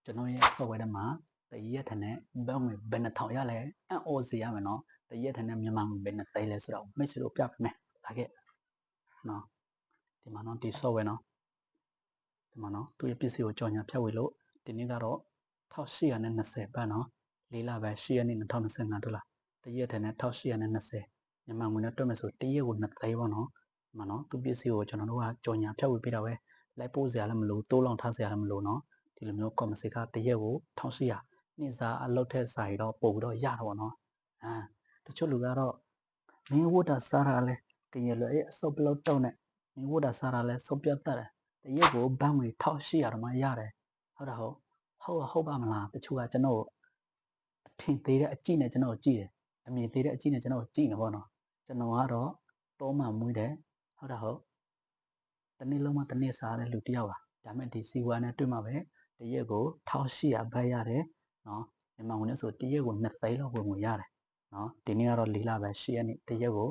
ကျွန်တော်ရဲ့ software ထဲမှာတရက်ထနဲ့ဘယ်ဘယ်နှထောင်ရလဲအံ့ဩစေရမယ်နော်တရက်ထနဲ့မြန်မာငွေဘယ်နှသိန်းလဲဆိုတော့မိတ်ဆွေတို့ပြပေးမယ်ဒါကဲနော်ဒီမှာနော်ဒီ software နော်ဒီမှာနော်သူ့ရဲ့ပစ္စည်းကိုကြော်ညာဖြတ်ဝေလို့ဒီနေ့ကတော့1820ဘတ်နော်၄လပဲ10ရက်နေ့2025ဒေါ်လာတရက်ထနဲ့1820မြန်မာငွေနဲ့တွက်မယ်ဆိုတရက်ကို2သိန်းပေါ့နော်ဒီမှာနော်သူ့ပစ္စည်းကိုကျွန်တော်တို့ကကြော်ညာဖြတ်ဝေပေးတာပဲလိုက်ပို့စရာလည်းမလိုတိုးလောင်ထားစရာလည်းမလိုနော်ဒီလိုမျိုး ကော်မစီကတရက်ကို1800နေ့စားအလုပ်ထက်စာရင်တော့ပို့ပြီးတော့ရတော့ဗောနော်တချို့လူကတော့မင်းဝတ်တာစားတာလဲကရင်လွယ်အစုပ်ပလုတ်တုံးနဲ့မင်းဝတ်တာစားတာလဲစုပ်ပြတ်တတ်တယ်တရက်ကိုဘတ်ငွေ1800တော့မှရတယ်ဟုတ်တာဟုတ်ပါမလားတချို့ကကျွန်တော်အထင်သေးတဲ့အကြည့်နဲ့ကျွန်တော်ကြည့်တယ်အမြင်သေးတဲ့အကြည့်နဲ့ကျွန်တော်ကြည့်နေဗောနော်ကျွန်တော်ကတော့တောမှမွေးတယ်ဟုတ်တာဟုတ်တနေ့လုံးမှတနေ့စားတဲ့လူတယောက်ပါဒါမဲ့ဒီစီဝါနဲ့တွေ့မှာပဲတရက်ကို1800ဘတ်ရတယ်နော်မြန်မာငွေနဲ့ဆိုတရက်ကို2သိန်းလောက်ဝင်ငွေရတယ်နော်ဒီနေ့ကတော့4လပဲ10ရက်နေ့တရက်ကို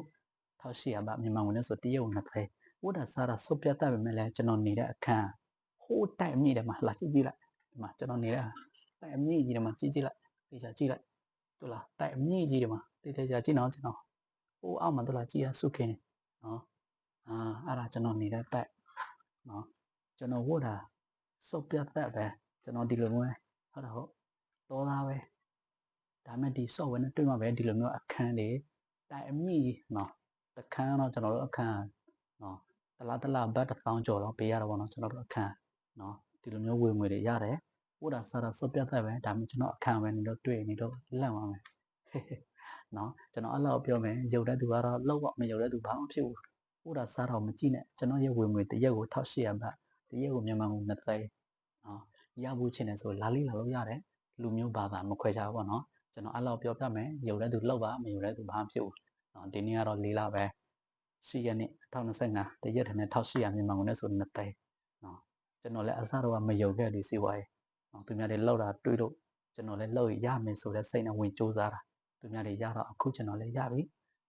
1800ဘတ်မြန်မာငွေနဲ့ဆိုတရက်ကို2သိန်းဝတ်တာစားတာစုပ်ပြတ်တတ်ပေမဲ့လည်းကျွန်တော်နေတဲ့အခန်းဟိုးတိုက်အမြင့်တယ်မှာလာကြည့်လိုက်ဒီမှာကျွန်တော်နေတဲ့တိုက်အမြင့်ကြီးတယ်မှာကြည့်လိုက်တေချာကြည့်လိုက်တို့လားတိုက်အမြင့်ကြီးတယ်မှာတေချာကြည့်နော်ကျွန်တော်ဟိုးအောက်မှာတို့လားကြည့်ရစုခင်းနော်အဲ့ဒါကျွန်တော်နေတဲ့တိုက်နော်ကျွန်တော်ဝတ်တာစုပ်ပြတ်တတ်ပဲကျွန်တော်ဒီလိုမျိုးဟုတ်တာဟုတ်တော်သားပဲဒါမဲ့ဒီ software နဲ့တွေ့မှာပဲဒီလိုမျိုးအခန်းတွေတိုင်အမြင့်နော်တခန်းတော့ကျွန်တော်တို့အခန်းနော်တလားဘတ်1000ကျော်တော့ပေးရတော့ဗောနော်ကျွန်တော်တို့အခန်းနော်ဒီလိုမျိုးဝင်ငွေတွေရတယ်ဝတ်တာစားတာစုပ်ပြတ်တတ်ပဲဒါမဲ့ကျွန်တော်အခန်းပဲနေတော့တွေ့နေတော့လန့်သွားမယ်နော်ကျွန်တော်အဲ့လောက်ပြောမယ်ရုပ်တဲ့သူကတော့လောက်တော့မရုပ်တဲ့သူဘာမှမဖြစ်ဘူးဝတ်တာစားတော့မကြည့်နဲ့ကျွန်တော်ရဲ့ဝင်ငွေတရက်ကို1800ဘတ်တရက်ကိုမြန်မာငွေ2သိန်းနော်ရဖို့ချင်တယ်ဆိုလာလိလာလို့ရတယ်လူမျိုးဘာသာမခွဲခြားဘူးပေါ့နော်ကျွန်တော်အဲ့လောက်ပြောပြမယ်ရုပ်တဲ့သူလောက်ပါမရုပ်တဲ့သူဘာမှဖြစ်ဘူးနော်ဒီနေ့ကတော့4လပဲ10ရက်နေ့2025တရက်ထနဲ့1800မြန်မာငွေနဲ့ဆို2သိန်းနော်ကျွန်တော်လည်းအစားတော့မရုပ်ခဲ့ဒီစီဝါရေးနော်သူများတွေလောက်တာတွေးလို့ကျွန်တော်လည်းလောက်ရမယ်ဆိုတဲ့စိတ်နဲ့ဝင်စူးစမ်းတာသူများတွေရတော့အခုကျွန်တော်လည်းရပြီ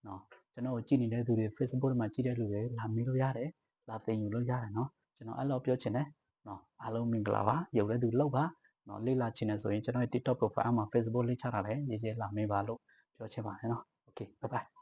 နော်ကျွန်တော်ကိုကြည့်နေတဲ့သူတွေ Facebook မှာကြည့်တဲ့လူတွေလာမေးလို့ရတယ်လာသင်ယူလို့ရတယ်နော်ကျွန်တော်အဲ့လောက်ပြောချင်တယ်နော်အားလုံးမင်္ဂလာပါရုပ်တဲ့သူလောက်ပါနော်လေ့လာချင်တယ်ဆိုရင်ကျွန်တော်ရဲ့ TikTok profile မှာ Facebook လိပ်ချထားတယ်ရေးလာမေးပါလို့ပြောချင်ပါတယ်နော် Okay bye bye